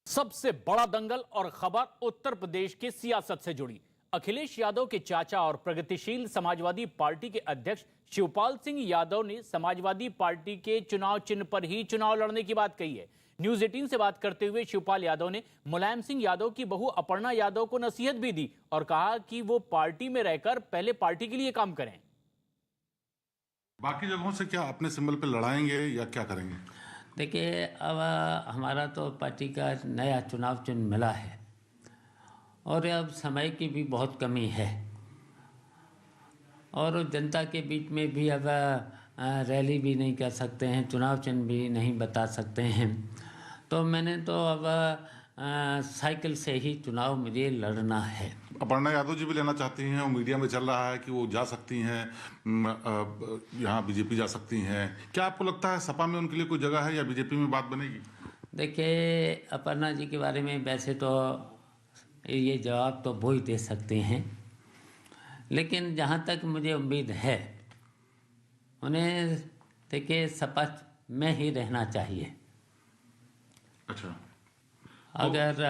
सबसे बड़ा दंगल और खबर उत्तर प्रदेश की सियासत से जुड़ी। अखिलेश यादव के चाचा और प्रगतिशील समाजवादी पार्टी के अध्यक्ष शिवपाल सिंह यादव ने समाजवादी पार्टी के चुनाव चिन्ह पर ही चुनाव लड़ने की बात कही है। न्यूज 18 से बात करते हुए शिवपाल यादव ने मुलायम सिंह यादव की बहू अपर्णा यादव को नसीहत भी दी और कहा कि वो पार्टी में रहकर पहले पार्टी के लिए काम करें। बाकी जगहों से क्या अपने सिंबल पे लड़ाएंगे या क्या करेंगे? देखिए, अब हमारा तो पार्टी का नया चुनाव चिन्ह मिला है और अब समय की भी बहुत कमी है और जनता के बीच में भी अब रैली भी नहीं कर सकते हैं, चुनाव चिन्ह भी नहीं बता सकते हैं। तो मैंने तो अब साइकिल से ही चुनाव मुझे लड़ना है। अपर्णा यादव जी भी लेना चाहती हैं और मीडिया में चल रहा है कि वो जा सकती हैं, यहाँ बीजेपी जा सकती हैं। क्या आपको लगता है सपा में उनके लिए कोई जगह है या बीजेपी में बात बनेगी? देखिए, अपर्णा जी के बारे में वैसे तो ये जवाब तो वो ही दे सकते हैं, लेकिन जहाँ तक मुझे उम्मीद है उन्हें देखिए सपा में ही रहना चाहिए। अच्छा, अगर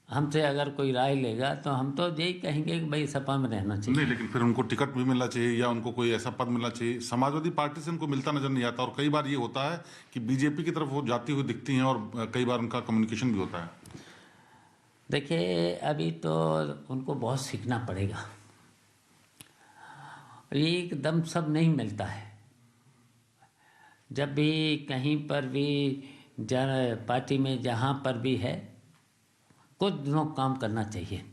हमसे अगर कोई राय लेगा तो हम तो यही कहेंगे कि भाई सपा में रहना चाहिए। नहीं, लेकिन फिर उनको टिकट भी मिलना चाहिए या उनको कोई ऐसा पद मिलना चाहिए। समाजवादी पार्टी से उनको मिलता नजर नहीं आता और कई बार ये होता है कि बीजेपी की तरफ वो जाती हुई दिखती हैं और कई बार उनका कम्युनिकेशन भी होता है। देखिए, अभी तो उनको बहुत सीखना पड़ेगा, एकदम सब नहीं मिलता है। जब भी कहीं पर भी पार्टी में जहाँ पर भी है कुछ दिनों काम करना चाहिए।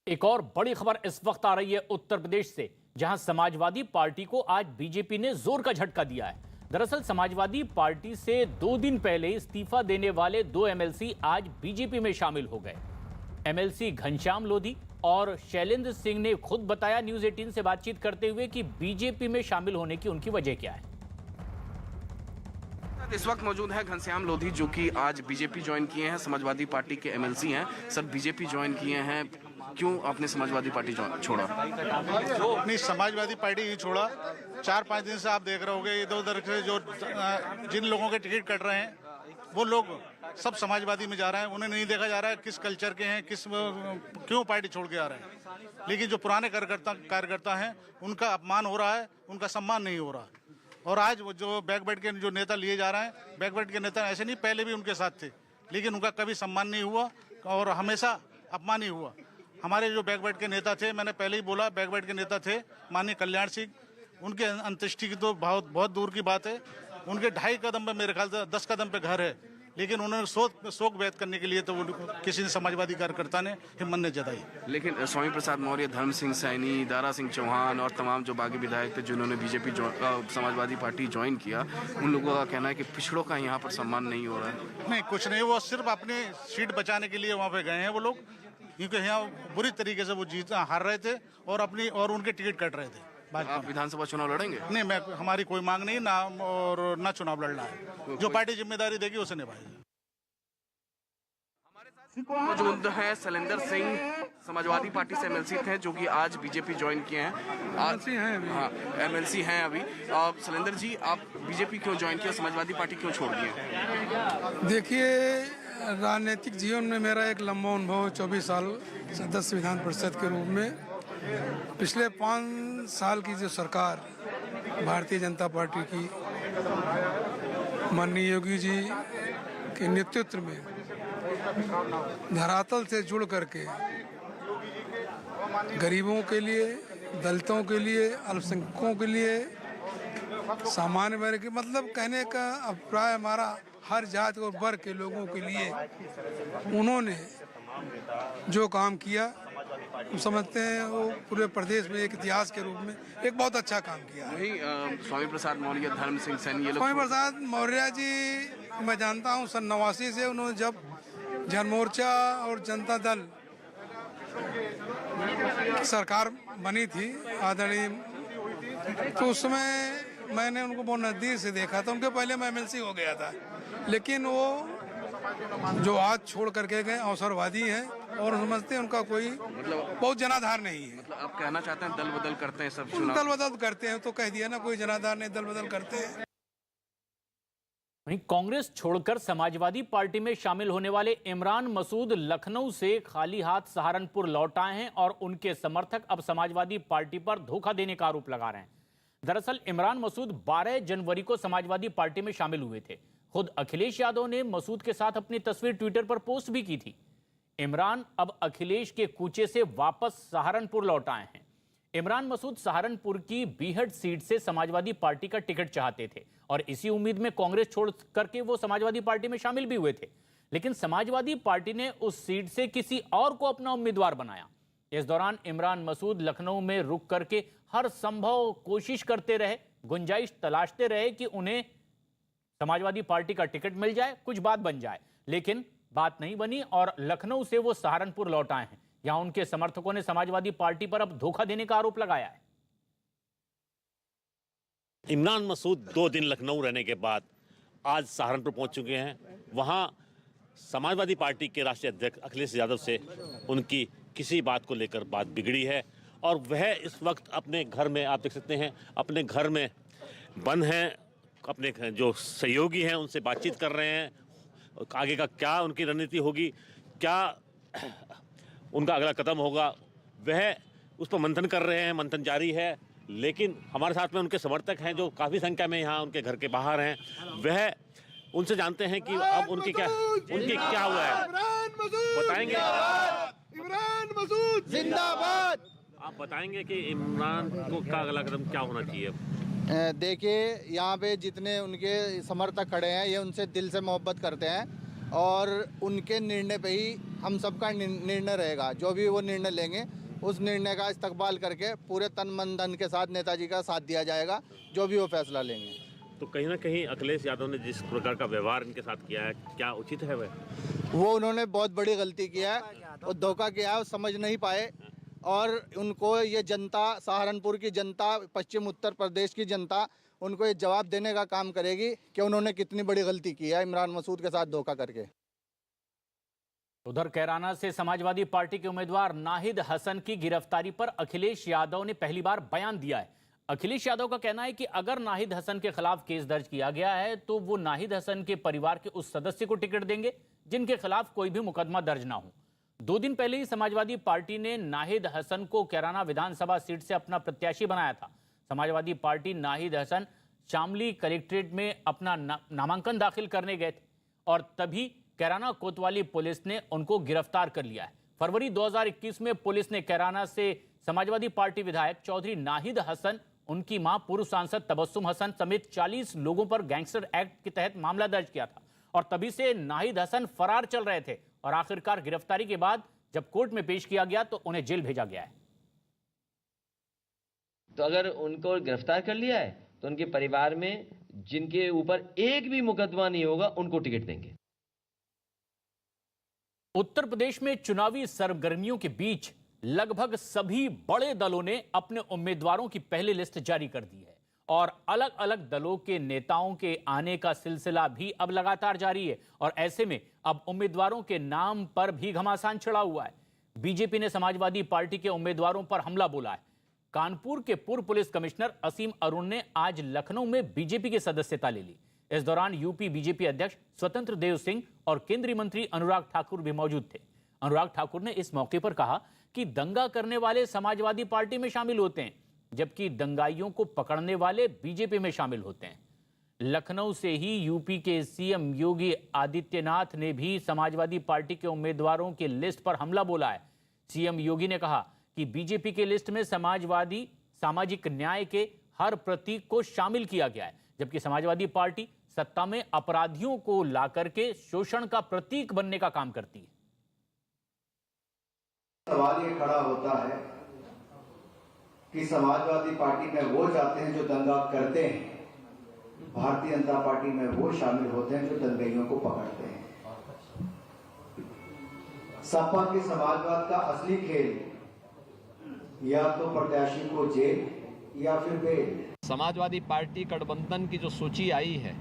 एक और बड़ी खबर इस वक्त आ रही है उत्तर प्रदेश से, जहां समाजवादी पार्टी को आज बीजेपी ने जोर का झटका दिया है। दरअसल समाजवादी पार्टी से 2 दिन पहले इस्तीफा देने वाले 2 एमएलसी आज बीजेपी में शामिल हो गए। एमएलसी घनश्याम लोधी और शैलेंद्र सिंह ने खुद बताया न्यूज 18 से बातचीत करते हुए कि बीजेपी में शामिल होने की उनकी वजह क्या है। इस वक्त मौजूद है घनश्याम लोधी, जो कि आज बीजेपी ज्वाइन किए हैं, समाजवादी पार्टी के एमएलसी हैं। सर, बीजेपी ज्वाइन किए हैं, क्यों आपने समाजवादी पार्टी छोड़ा? वो अपनी समाजवादी पार्टी ही छोड़ा। 4-5 दिन से आप देख रहे होंगे इधर उधर से जो जिन लोगों के टिकट कट रहे हैं वो लोग सब समाजवादी में जा रहे हैं। उन्हें नहीं देखा जा रहा है किस कल्चर के हैं, क्यों पार्टी छोड़ के आ रहे हैं। लेकिन जो पुराने कार्यकर्ता हैं उनका अपमान हो रहा है, उनका सम्मान नहीं हो रहा है। और आज वो जो बैकवर्ड के जो नेता लिए जा रहे हैं, बैकवर्ड के नेता ऐसे नहीं, पहले भी उनके साथ थे, लेकिन उनका कभी सम्मान नहीं हुआ और हमेशा अपमान ही हुआ। हमारे जो बैकवर्ड के नेता थे, मैंने पहले ही बोला, बैकवर्ड के नेता थे माननीय कल्याण सिंह, उनके अंत्येष्टि की तो बहुत दूर की बात है। उनके 2.5 कदम पे, मेरे ख्याल से 10 कदम पे घर है, लेकिन उन्होंने शोक व्यक्त करने के लिए तो किसी ने समाजवादी कार्यकर्ता ने हिम्मत नहीं जताई। लेकिन स्वामी प्रसाद मौर्य, धर्म सिंह सैनी, दारा सिंह चौहान और तमाम जो बागी विधायक थे जिन्होंने बीजेपी समाजवादी पार्टी ज्वाइन किया, उन लोगों का कहना है कि पिछड़ों का यहाँ पर सम्मान नहीं हो रहा है। नहीं, कुछ नहीं, वो सिर्फ अपने सीट बचाने के लिए वहाँ पे गए हैं वो लोग, क्योंकि यहाँ बुरी तरीके से वो हार रहे थे और उनके टिकट कट रहे थे। आप विधानसभा चुनाव लड़ेंगे? नहीं, हमारी कोई मांग नहीं ना चुनाव लड़ना है। जो पार्टी जिम्मेदारी देगी उसे निभाएगी। मौजूद है शैलेंद्र सिंह, समाजवादी पार्टी से एमएलसी थे, जो कि आज बीजेपी ज्वाइन किए हैं। एमएलसी हैं अभी। शैलेंद्र जी, आप बीजेपी क्यों ज्वाइन किया, समाजवादी पार्टी क्यों छोड़ दिए? देखिए, राजनीतिक जीवन में मेरा एक लंबा अनुभव, 24 साल सदस्य विधान परिषद के रूप में। पिछले 5 साल की जो सरकार भारतीय जनता पार्टी की माननीय योगी जी के नेतृत्व में धरातल से जुड़ करके गरीबों के लिए, दलितों के लिए, अल्पसंख्यकों के लिए, सामान्य वर्ग के, मतलब कहने का अभिप्राय हमारा हर जाति और वर्ग के लोगों के लिए उन्होंने जो काम किया, समझते हैं वो पूरे प्रदेश में एक इतिहास के रूप में एक बहुत अच्छा काम किया। वही स्वामी प्रसाद मौर्य, धर्म सिंह सैनी, ये लोग। स्वामी प्रसाद मौर्य जी मैं जानता हूँ, सन 89 से उन्होंने जब जन मोर्चा और जनता दल की सरकार बनी थी आदरणीय, तो उस समय मैंने उनको बहुत नज़दीक से देखा था। उनके पहले मैं एमएलसी हो गया था, लेकिन वो जो आज छोड़ करके गए अवसरवादी हैं और समझते हैं उनका कोई बहुत जनाधार नहीं है। मतलब आप कहना चाहते हैं दल बदल करते हैं सब चुनाव? दल बदल करते हैं तो कह दिया ना, कोई जनाधार नहीं, दल बदल करते हैं। वहीं कांग्रेस छोड़कर समाजवादी पार्टी में शामिल होने वाले इमरान मसूद लखनऊ से खाली हाथ सहारनपुर लौट आए हैं और उनके समर्थक अब समाजवादी पार्टी पर धोखा देने का आरोप लगा रहे हैं। दरअसल इमरान मसूद 12 जनवरी को समाजवादी पार्टी में शामिल हुए थे। खुद अखिलेश यादव ने मसूद के साथ अपनी तस्वीर ट्विटर पर पोस्ट भी की थी। इमरान अब अखिलेश के कूचे से वापस सहारनपुर लौट आए हैं। इमरान मसूद सहारनपुर की बीहट सीट से समाजवादी पार्टी का टिकट चाहते थे और इसी उम्मीद में कांग्रेस छोड़ करके वो समाजवादी पार्टी में शामिल भी हुए थे, लेकिन समाजवादी पार्टी ने उस सीट से किसी और को अपना उम्मीदवार बनाया। इस दौरान इमरान मसूद लखनऊ में रुक करके हर संभव कोशिश करते रहे, गुंजाइश तलाशते रहे कि उन्हें समाजवादी पार्टी का टिकट मिल जाए, कुछ बात बन जाए, लेकिन बात नहीं बनी और लखनऊ से वो सहारनपुर लौट आए हैं। यहां उनके समर्थकों ने समाजवादी पार्टी पर अब धोखा देने का आरोप लगाया है। इमरान मसूद 2 दिन लखनऊ रहने के बाद आज सहारनपुर पहुंच चुके हैं। वहां समाजवादी पार्टी के राष्ट्रीय अध्यक्ष अखिलेश यादव से उनकी किसी बात को लेकर बात बिगड़ी है और वह इस वक्त अपने घर में, आप देख सकते हैं, अपने घर में बंद हैं। अपने जो सहयोगी हैं उनसे बातचीत कर रहे हैं। आगे का क्या उनकी रणनीति होगी, क्या उनका अगला कदम होगा, वह उस पर मंथन कर रहे हैं। मंथन जारी है, लेकिन हमारे साथ में उनके समर्थक हैं जो काफ़ी संख्या में यहाँ उनके घर के बाहर हैं। वह उनसे जानते हैं कि अब उनकी क्या हुआ है, बताएंगे। इमरान मसूद जिंदाबाद। आप बताएंगे कि इमरान को का अगला कदम क्या होना चाहिए? देखिए, यहाँ पे जितने उनके समर्थक खड़े हैं ये उनसे दिल से मोहब्बत करते हैं और उनके निर्णय पे ही हम सबका निर्णय रहेगा। जो भी वो निर्णय लेंगे उस निर्णय का इस्तकबाल करके पूरे तन मन धन के साथ नेताजी का साथ दिया जाएगा, जो भी वो फैसला लेंगे। तो कहीं ना कहीं अखिलेश यादव ने जिस प्रकार का व्यवहार इनके साथ किया है, क्या उचित है? वो उन्होंने बहुत बड़ी गलती किया है और धोखा किया है, वो समझ नहीं पाए और उनको ये जनता, सहारनपुर की जनता, पश्चिम उत्तर प्रदेश की जनता उनको ये जवाब देने का काम करेगी कि उन्होंने कितनी बड़ी गलती की है इमरान मसूद के साथ धोखा करके। उधर कैराना से समाजवादी पार्टी के उम्मीदवार नाहिद हसन की गिरफ्तारी पर अखिलेश यादव ने पहली बार बयान दिया है। अखिलेश यादव का कहना है कि अगर नाहिद हसन के खिलाफ केस दर्ज किया गया है तो वो नाहिद हसन के परिवार के उस सदस्य को टिकट देंगे जिनके खिलाफ कोई भी मुकदमा दर्ज ना हो। 2 दिन पहले ही समाजवादी पार्टी ने नाहिद हसन को कैराना विधानसभा सीट से अपना प्रत्याशी बनाया था। समाजवादी पार्टी नाहिद हसन शामली कलेक्ट्रेट में अपना नामांकन दाखिल करने गए थे और तभी कैराना कोतवाली पुलिस ने उनको गिरफ्तार कर लिया है। फरवरी 2021 में पुलिस ने कैराना से समाजवादी पार्टी विधायक चौधरी नाहिद हसन, उनकी मां पूर्व सांसद तबस्सुम हसन समेत 40 लोगों पर गैंगस्टर एक्ट के तहत मामला दर्ज किया था और तभी से नाहिद हसन फरार चल रहे थे और आखिरकार गिरफ्तारी के बाद जब कोर्ट में पेश किया गया तो उन्हें जेल भेजा गया है। तो अगर उनको गिरफ्तार कर लिया है तो उनके परिवार में जिनके ऊपर एक भी मुकदमा नहीं होगा उनको टिकट देंगे। उत्तर प्रदेश में चुनावी सरगर्मियों के बीच लगभग सभी बड़े दलों ने अपने उम्मीदवारों की पहली लिस्ट जारी कर दी है और अलग अलग दलों के नेताओं के आने का सिलसिला भी अब लगातार जारी है और ऐसे में अब उम्मीदवारों के नाम पर भी घमासान चढ़ा हुआ है। बीजेपी ने समाजवादी पार्टी के उम्मीदवारों पर हमला बोला है। कानपुर के पूर्व पुलिस कमिश्नर असीम अरुण ने आज लखनऊ में बीजेपी की सदस्यता ले ली। इस दौरान यूपी बीजेपी अध्यक्ष स्वतंत्र देव सिंह और केंद्रीय मंत्री अनुराग ठाकुर भी मौजूद थे। अनुराग ठाकुर ने इस मौके पर कहा कि दंगा करने वाले समाजवादी पार्टी में शामिल होते हैं जबकि दंगाइयों को पकड़ने वाले बीजेपी में शामिल होते हैं। लखनऊ से ही यूपी के सीएम योगी आदित्यनाथ ने भी समाजवादी पार्टी के उम्मीदवारों की लिस्ट पर हमला बोला है। सीएम योगी ने कहा कि बीजेपी के लिस्ट में समाजवादी सामाजिक न्याय के हर प्रतीक को शामिल किया गया है जबकि समाजवादी पार्टी सत्ता में अपराधियों को लाकर के शोषण का प्रतीक बनने का काम करती है। सवाल ये खड़ा होता है कि समाजवादी पार्टी में वो जाते हैं जो दंगा करते हैं, भारतीय जनता पार्टी में वो शामिल होते हैं जो दंगइयों को पकड़ते हैं। सपा के समाजवाद का असली खेल या तो प्रत्याशी को जेल या फिर बेल। समाजवादी पार्टी गठबंधन की जो सूची आई है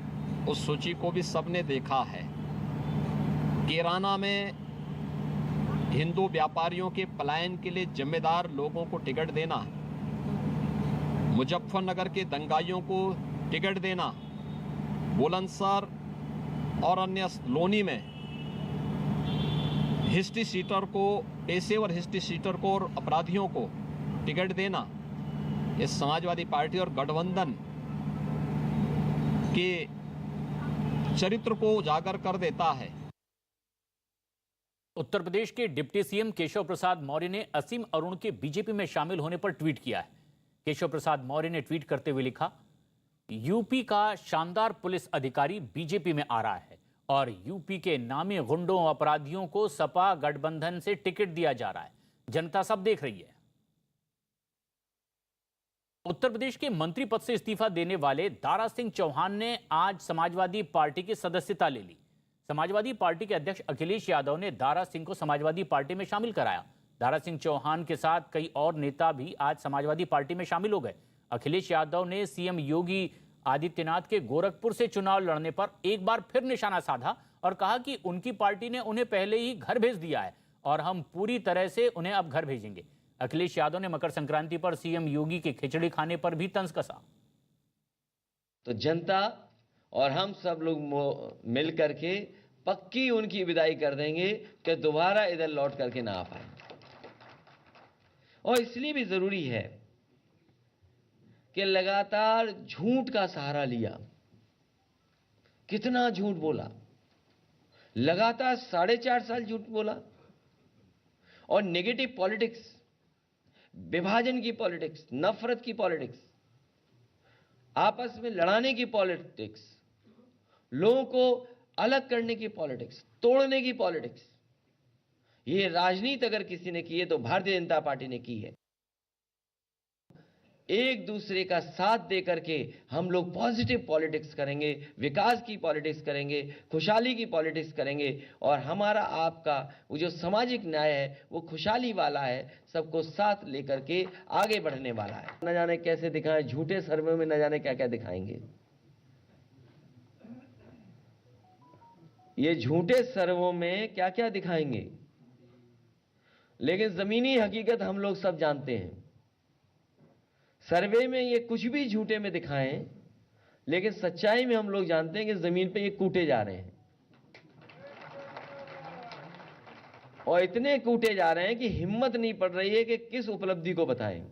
उस सूची को भी सबने देखा है। कैराना में हिंदू व्यापारियों के पलायन के लिए जिम्मेदार लोगों को टिकट देना, मुजफ्फरनगर के दंगाइयों को टिकट देना, बुलंदशहर और अन्य लोनी में हिस्ट्री सीटर को, पेशेवर हिस्ट्री सीटर को और अपराधियों को टिकट देना इस समाजवादी पार्टी और गठबंधन के चरित्र को उजागर कर देता है। उत्तर प्रदेश के डिप्टी सीएम केशव प्रसाद मौर्य ने असीम अरुण के बीजेपी में शामिल होने पर ट्वीट किया है। केशव प्रसाद मौर्य ने ट्वीट करते हुए लिखा, यूपी का शानदार पुलिस अधिकारी बीजेपी में आ रहा है और यूपी के नामी गुंडों अपराधियों को सपा गठबंधन से टिकट दिया जा रहा है। जनता सब देख रही है। उत्तर प्रदेश के मंत्री पद से इस्तीफा देने वाले दारा सिंह चौहान ने आज समाजवादी पार्टी की सदस्यता ले ली। समाजवादी पार्टी के अध्यक्ष अखिलेश यादव ने दारा सिंह को समाजवादी पार्टी में शामिल कराया। दारा सिंह चौहान के साथ कई और नेता भी आज समाजवादी पार्टी में शामिल हो गए। अखिलेश यादव ने सीएम योगी आदित्यनाथ के गोरखपुर से चुनाव लड़ने पर एक बार फिर निशाना साधा और कहा कि उनकी पार्टी ने उन्हें पहले ही घर भेज दिया है और हम पूरी तरह से उन्हें अब घर भेजेंगे। अखिलेश यादव ने मकर संक्रांति पर सीएम योगी के खिचड़ी खाने पर भी तंज कसा। तो जनता और हम सब लोग मिल करके पक्की उनकी विदाई कर देंगे कि दोबारा इधर लौट करके ना आ पाए। और इसलिए भी जरूरी है कि लगातार झूठ का सहारा लिया, कितना झूठ बोला, लगातार 4.5 साल झूठ बोला और नेगेटिव पॉलिटिक्स, विभाजन की पॉलिटिक्स, नफरत की पॉलिटिक्स, आपस में लड़ाने की पॉलिटिक्स, लोगों को अलग करने की पॉलिटिक्स, तोड़ने की पॉलिटिक्स, ये राजनीति अगर किसी ने की है तो भारतीय जनता पार्टी ने की है। एक दूसरे का साथ दे करके हम लोग पॉजिटिव पॉलिटिक्स करेंगे, विकास की पॉलिटिक्स करेंगे, खुशहाली की पॉलिटिक्स करेंगे और हमारा आपका वो जो सामाजिक न्याय है वो खुशहाली वाला है, सबको साथ लेकर के आगे बढ़ने वाला है। न जाने कैसे दिखाएं, झूठे सर्वे में न जाने क्या क्या दिखाएंगे। ये झूठे सर्वों में क्या क्या दिखाएंगे, लेकिन जमीनी हकीकत हम लोग सब जानते हैं। सर्वे में ये कुछ भी झूठे में दिखाएं, लेकिन सच्चाई में हम लोग जानते हैं कि जमीन पे ये कूटे जा रहे हैं और इतने कूटे जा रहे हैं कि हिम्मत नहीं पड़ रही है कि किस उपलब्धि को बताएं।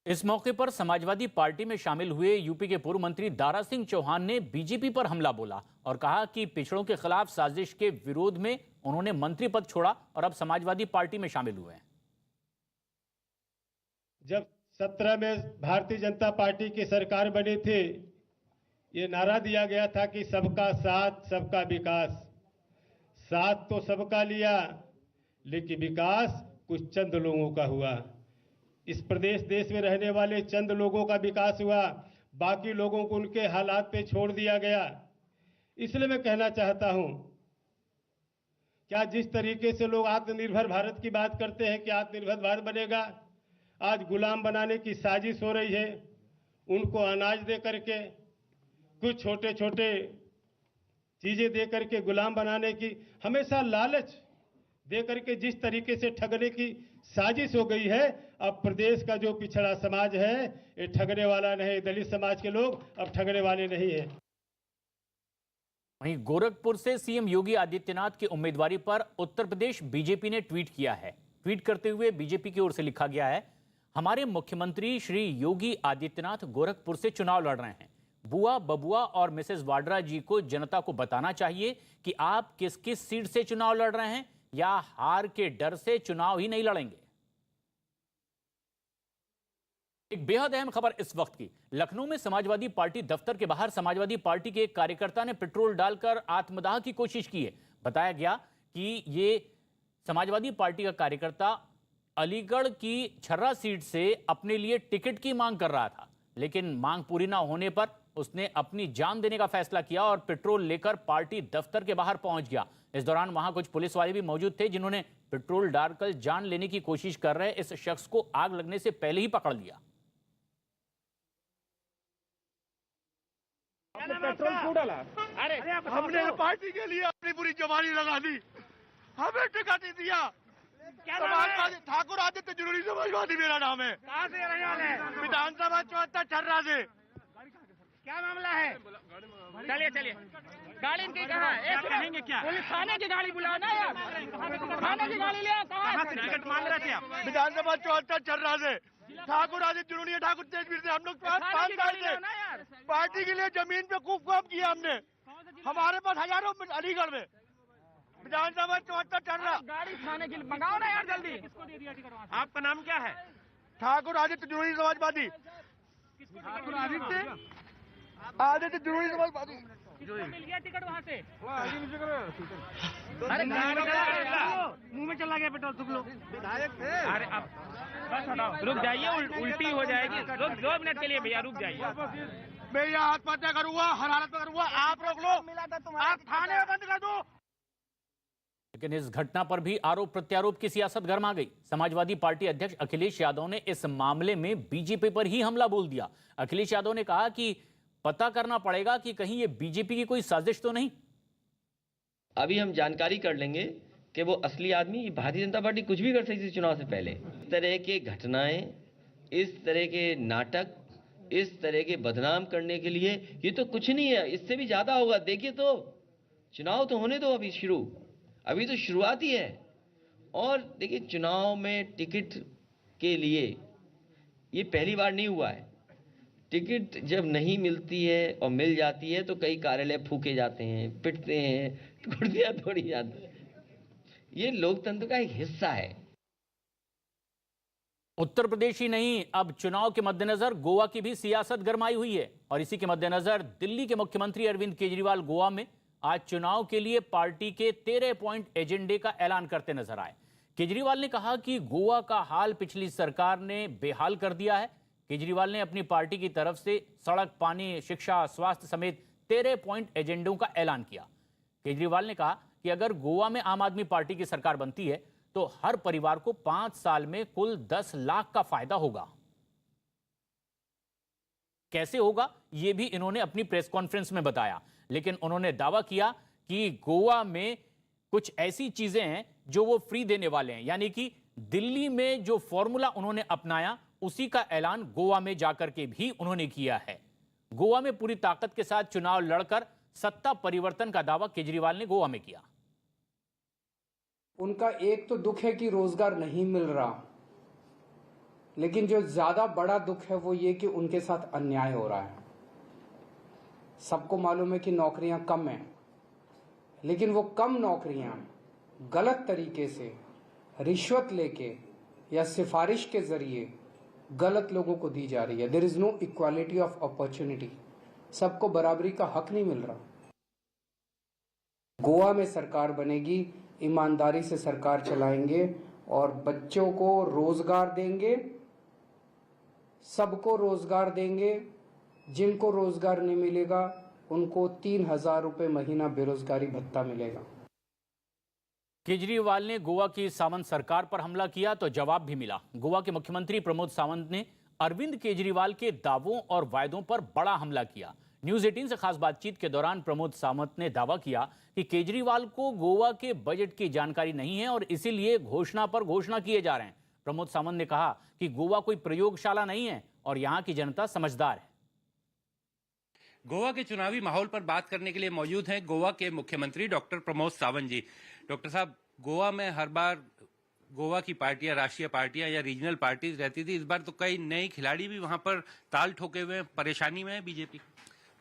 इस मौके पर समाजवादी पार्टी में शामिल हुए यूपी के पूर्व मंत्री दारा सिंह चौहान ने बीजेपी पर हमला बोला और कहा कि पिछड़ों के खिलाफ साजिश के विरोध में उन्होंने मंत्री पद छोड़ा और अब समाजवादी पार्टी में शामिल हुए हैं। जब 17 में भारतीय जनता पार्टी की सरकार बनी थी, ये नारा दिया गया था कि सबका साथ सबका विकास। साथ तो सबका लिया, लेकिन विकास कुछ चंद लोगों का हुआ। इस प्रदेश देश में रहने वाले चंद लोगों का विकास हुआ, बाकी लोगों को उनके हालात पे छोड़ दिया गया। इसलिए मैं कहना चाहता हूं, क्या जिस तरीके से लोग आत्मनिर्भर भारत की बात करते हैं कि आत्मनिर्भर भारत बनेगा, आज गुलाम बनाने की साजिश हो रही है। उनको अनाज दे करके, कुछ छोटे छोटे चीजें दे करके गुलाम बनाने की, हमेशा लालच दे करके जिस तरीके से ठगने की साजिश हो गई है, अब प्रदेश का जो पिछड़ा समाज है ये ठगने वाला नहीं, दलित समाज के लोग अब ठगने वाले नहीं है। वहीं गोरखपुर से सीएम योगी आदित्यनाथ की उम्मीदवारी पर उत्तर प्रदेश बीजेपी ने ट्वीट किया है। ट्वीट करते हुए बीजेपी की ओर से लिखा गया है, हमारे मुख्यमंत्री श्री योगी आदित्यनाथ गोरखपुर से चुनाव लड़ रहे हैं। बुआ, बबुआ और मिसेस वाड्रा जी को जनता को बताना चाहिए कि आप किस किस सीट से चुनाव लड़ रहे हैं या हार के डर से चुनाव ही नहीं लड़ेंगे। एक बेहद अहम खबर इस वक्त की। लखनऊ में समाजवादी पार्टी दफ्तर के बाहर समाजवादी पार्टी के एक कार्यकर्ता ने पेट्रोल डालकर आत्मदाह की कोशिश की है। बताया गया कि ये समाजवादी पार्टी का कार्यकर्ता अलीगढ़ की छर्रा सीट से अपने लिए टिकट की मांग कर रहा था, लेकिन मांग पूरी ना होने पर उसने अपनी जान देने का फैसला किया और पेट्रोल लेकर पार्टी दफ्तर के बाहर पहुंच गया। इस दौरान वहां कुछ पुलिस वाले भी मौजूद थे, जिन्होंने पेट्रोल डालकर जान लेने की कोशिश कर रहे इस शख्स को आग लगने से पहले ही पकड़ लिया। पेट्रोल क्यों डाला? अरे हमने पार्टी के लिए अपनी पूरी जवानी लगा दी, हमें टिकट ही दिया। समाजवादी ठाकुर आदित्य जरूरी समाजवादी मेरा नाम है। कहाँ से रहने वाले हैं? विधानसभा 74 छर्रा से। क्या मामला है? चलिए चलिए। गाड़ी इनकी कहाँ है? रहेंगे क्या? पुलिस थाने की गाड़ी बुलाओ ना यार, थाने की गाड़ी ले आओ। कहाँ से टिकट मांग रहे थे आप? विधानसभा 74 चल रहा है, ठाकुर आदित्य जुनूनिया ठाकुर तेजवीर से हम लोग 5 साल से पार्टी के लिए जमीन पे खूब काम किया हमने। हमारे पास हजारों अलीगढ़ में विधानसभा 74 चल रहा। गाड़ी थाने की मंगाओ ना यार जल्दी। किसको दे दिया टिकट? आपका नाम क्या है? ठाकुर आदित्य जुनूनी समाजवादी। ठाकुर आदित्य जुनूनी समाजवादी। मिल गया टिकट वहाँ से? अरे मुंह में चला गया पेट्रोल तुम लोग। अरे अब बस हटाओ, रुक जाइए, उल्टी हो जाएगी। रुक 2 मिनट के लिए भैया, रुक जाइए। मैं यहाँ आत्महत्या करूंगा, हरारत करूंगा, आप रोक लो, आप थाने में बंद कर दो। लेकिन इस घटना पर भी आरोप प्रत्यारोप की सियासत गर्मा गई। समाजवादी पार्टी अध्यक्ष अखिलेश यादव ने इस मामले में बीजेपी पर ही हमला बोल दिया। अखिलेश यादव ने कहा कि पता करना पड़ेगा कि कहीं ये बीजेपी की कोई साजिश तो नहीं। अभी हम जानकारी कर लेंगे कि वो असली आदमी, भारतीय जनता पार्टी कुछ भी कर सकती थी चुनाव से पहले। इस तरह के घटनाएं, इस तरह के नाटक, इस तरह के बदनाम करने के लिए ये तो कुछ नहीं है, इससे भी ज्यादा होगा। देखिए तो चुनाव तो होने दो, अभी तो शुरुआत ही है। और देखिए चुनाव में टिकट के लिए ये पहली बार नहीं हुआ है। टिकट जब नहीं मिलती है और मिल जाती है तो कई कार्यालय फूके जाते हैं, पिटते हैं, कुर्सियां तोड़ी जाती हैं। ये लोकतंत्र का एक हिस्सा है। उत्तर प्रदेश ही नहीं, अब चुनाव के मद्देनजर गोवा की भी सियासत गरमाई हुई है। और इसी के मद्देनजर दिल्ली के मुख्यमंत्री अरविंद केजरीवाल गोवा में आज चुनाव के लिए पार्टी के 13 पॉइंट एजेंडे का ऐलान करते नजर आए। केजरीवाल ने कहा कि गोवा का हाल पिछली सरकार ने बेहाल कर दिया है। केजरीवाल ने अपनी पार्टी की तरफ से सड़क, पानी, शिक्षा, स्वास्थ्य समेत 13 पॉइंट एजेंडों का ऐलान किया। केजरीवाल ने कहा कि अगर गोवा में आम आदमी पार्टी की सरकार बनती है तो हर परिवार को 5 साल में कुल 10 लाख का फायदा होगा। कैसे होगा यह भी इन्होंने अपनी प्रेस कॉन्फ्रेंस में बताया, लेकिन उन्होंने दावा किया कि गोवा में कुछ ऐसी चीजें हैं जो वो फ्री देने वाले हैं। यानी कि दिल्ली में जो फॉर्मूला उन्होंने अपनाया उसी का ऐलान गोवा में जाकर के भी उन्होंने किया है। गोवा में पूरी ताकत के साथ चुनाव लड़कर सत्ता परिवर्तन का दावा केजरीवाल ने गोवा में किया। उनका एक तो दुख है कि रोजगार नहीं मिल रहा, लेकिन जो ज्यादा बड़ा दुख है वो ये कि उनके साथ अन्याय हो रहा है। सबको मालूम है कि नौकरियां कम हैं, लेकिन वो कम नौकरियां गलत तरीके से रिश्वत लेके या सिफारिश के जरिए गलत लोगों को दी जा रही है। There is no equality of opportunity, सबको बराबरी का हक नहीं मिल रहा। गोवा में सरकार बनेगी, ईमानदारी से सरकार चलाएंगे और बच्चों को रोजगार देंगे, सबको रोजगार देंगे। जिनको रोजगार नहीं मिलेगा उनको 3,000 रुपए महीना बेरोजगारी भत्ता मिलेगा। केजरीवाल ने गोवा की सावंत सरकार पर हमला किया तो जवाब भी मिला। गोवा के मुख्यमंत्री प्रमोद सावंत ने अरविंद केजरीवाल के दावों और वायदों पर बड़ा हमला किया। न्यूज 18 से खास बातचीत के दौरान प्रमोद सावंत ने दावा किया कि केजरीवाल को गोवा के बजट की जानकारी नहीं है और इसीलिए घोषणा पर घोषणा किए जा रहे हैं। प्रमोद सावंत ने कहा कि गोवा कोई प्रयोगशाला नहीं है और यहां की जनता समझदार है। गोवा के चुनावी माहौल पर बात करने के लिए मौजूद हैं गोवा के मुख्यमंत्री डॉक्टर प्रमोद सावंत जी। डॉक्टर साहब, गोवा में हर बार गोवा की पार्टियां, राष्ट्रीय पार्टियां या रीजनल पार्टीज रहती थी, इस बार तो कई नए खिलाड़ी भी वहां पर ताल ठोके हुए हैं। परेशानी में है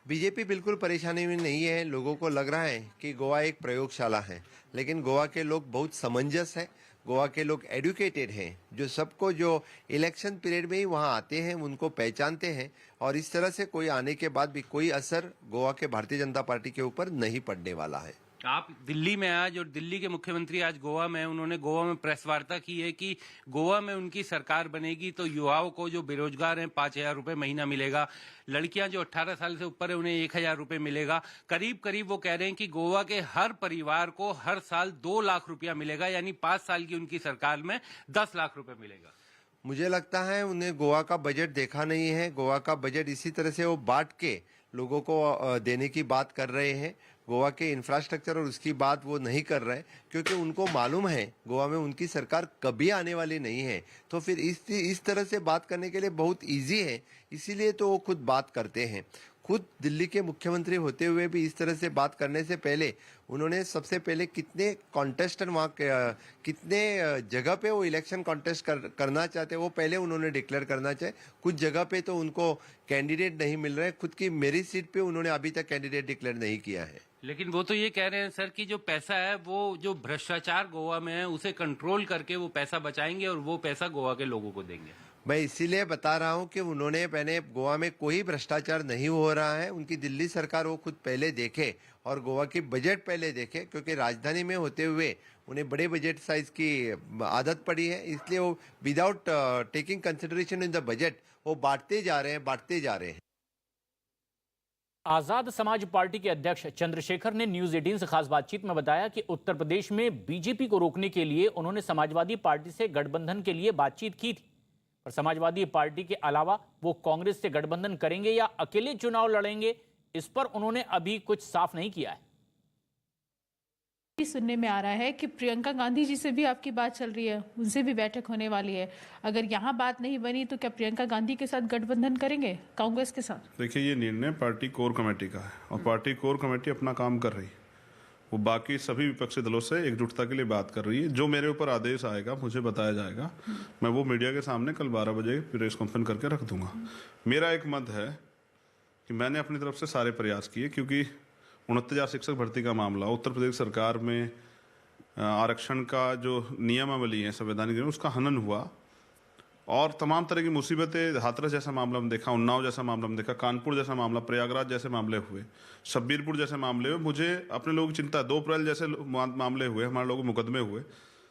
बीजेपी बिल्कुल परेशानी में नहीं है। लोगों को लग रहा है कि गोवा एक प्रयोगशाला है, लेकिन गोवा के लोग बहुत समंजस है। गोवा के लोग एडुकेटेड हैं, जो सबको जो इलेक्शन पीरियड में ही वहाँ आते हैं उनको पहचानते हैं और इस तरह से कोई आने के बाद भी कोई असर गोवा के भारतीय जनता पार्टी के ऊपर नहीं पड़ने वाला है। आप दिल्ली में आज, और दिल्ली के मुख्यमंत्री आज गोवा में, उन्होंने गोवा में प्रेस वार्ता की है कि गोवा में उनकी सरकार बनेगी तो युवाओं को जो बेरोजगार हैं 5,000 रुपए महीना मिलेगा, लड़कियां जो 18 साल से ऊपर है उन्हें 1,000 रुपए मिलेगा। करीब करीब वो कह रहे हैं कि गोवा के हर परिवार को हर साल 2 लाख रुपया मिलेगा, यानी 5 साल की उनकी सरकार में 10 लाख रुपए मिलेगा। मुझे लगता है उन्हें गोवा का बजट देखा नहीं है। गोवा का बजट इसी तरह से वो बांट के लोगों को देने की बात कर रहे हैं। गोवा के इंफ्रास्ट्रक्चर और उसकी बात वो नहीं कर रहे, क्योंकि उनको मालूम है गोवा में उनकी सरकार कभी आने वाली नहीं है। तो फिर इस तरह से बात करने के लिए बहुत इजी है, इसीलिए तो वो खुद बात करते हैं। खुद दिल्ली के मुख्यमंत्री होते हुए भी इस तरह से बात करने से पहले उन्होंने सबसे पहले कितने कॉन्टेस्टेंट वहाँ कितने जगह पे वो इलेक्शन कॉन्टेस्ट करना चाहते वो पहले उन्होंने डिक्लेयर करना चाहिए। कुछ जगह पे तो उनको कैंडिडेट नहीं मिल रहे, खुद की मेरी सीट पे उन्होंने अभी तक कैंडिडेट डिक्लेयर नहीं किया है। लेकिन वो तो ये कह रहे हैं सर कि जो पैसा है वो जो भ्रष्टाचार गोवा में है उसे कंट्रोल करके वो पैसा बचाएंगे और वो पैसा गोवा के लोगों को देंगे। मैं इसीलिए बता रहा हूं कि मैंने गोवा में कोई भ्रष्टाचार नहीं हो रहा है। उनकी दिल्ली सरकार वो खुद पहले देखे और गोवा की बजट पहले देखे, क्योंकि राजधानी में होते हुए उन्हें बड़े बजट साइज की आदत पड़ी है, इसलिए वो without taking consideration in the budget वो बांटते जा रहे हैं। आजाद समाज पार्टी के अध्यक्ष चंद्रशेखर ने न्यूज 18 से खास बातचीत में बताया कि उत्तर प्रदेश में बीजेपी को रोकने के लिए उन्होंने समाजवादी पार्टी से गठबंधन के लिए बातचीत की थी, पर समाजवादी पार्टी के अलावा वो कांग्रेस से गठबंधन करेंगे या अकेले चुनाव लड़ेंगे, इस पर उन्होंने अभी कुछ साफ नहीं किया है। सुनने में आ रहा है कि प्रियंका गांधी जी से भी आपकी बात चल रही है, उनसे भी बैठक होने वाली है। अगर यहाँ बात नहीं बनी तो क्या प्रियंका गांधी के साथ गठबंधन करेंगे कांग्रेस के साथ? देखिए, ये निर्णय पार्टी कोर कमेटी का है और पार्टी कोर कमेटी अपना काम कर रही है। वो बाकी सभी विपक्षी दलों से एकजुटता के लिए बात कर रही है। जो मेरे ऊपर आदेश आएगा मुझे बताया जाएगा, मैं वो मीडिया के सामने कल 12 बजे प्रेस कॉन्फ्रेंस करके रख दूंगा। मेरा एक मत है कि मैंने अपनी तरफ से सारे प्रयास किए, क्योंकि 69,000 शिक्षक भर्ती का मामला, उत्तर प्रदेश सरकार में आरक्षण का जो नियमावली है संवैधानिक, उसका हनन हुआ और तमाम तरह की मुसीबतें, हाथरस जैसा मामला हम देखा, उन्नाव जैसा मामला हम देखा, कानपुर जैसा मामला, प्रयागराज जैसे मामले हुए, शब्बीरपुर जैसे मामले हुए। मुझे अपने लोगों की चिंता, 2 अप्रैल जैसे मामले हुए, हमारे लोगों मुकदमे हुए,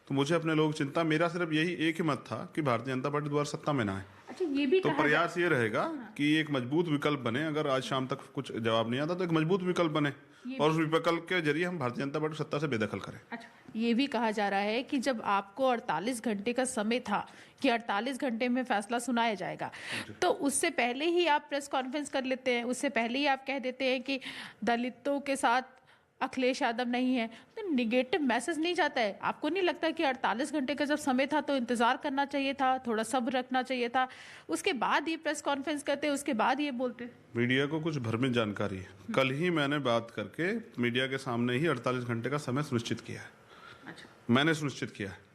तो मुझे अपने लोगों की चिंता, मेरा सिर्फ यही एक ही मत था कि भारतीय जनता पार्टी दोबारा सत्ता में ना आए। अच्छा, ये भी तो प्रयास ये रहेगा कि एक मजबूत विकल्प बने। अगर आज शाम तक कुछ जवाब नहीं आता तो एक मजबूत विकल्प बने और उस विकल्प के जरिए हम भारतीय जनता पार्टी सत्ता से बेदखल करें। अच्छा, ये भी कहा जा रहा है कि जब आपको 48 घंटे का समय था कि 48 घंटे में फैसला सुनाया जाएगा, तो उससे पहले ही आप प्रेस कॉन्फ्रेंस कर लेते हैं, उससे पहले ही आप कह देते हैं कि दलितों के साथ अखिलेश यादव नहीं है, तो निगेटिव मैसेज नहीं जाता है? आपको नहीं लगता कि 48 घंटे का जब समय था तो इंतजार करना चाहिए था, थोड़ा सब्र रखना चाहिए था, उसके बाद ये प्रेस कॉन्फ्रेंस करते, उसके बाद ये बोलते? मीडिया को कुछ भ्रमित जानकारी है। कल ही मैंने बात करके मीडिया के सामने ही 48 घंटे का समय सुनिश्चित किया है। अच्छा, मैंने सुनिश्चित किया है।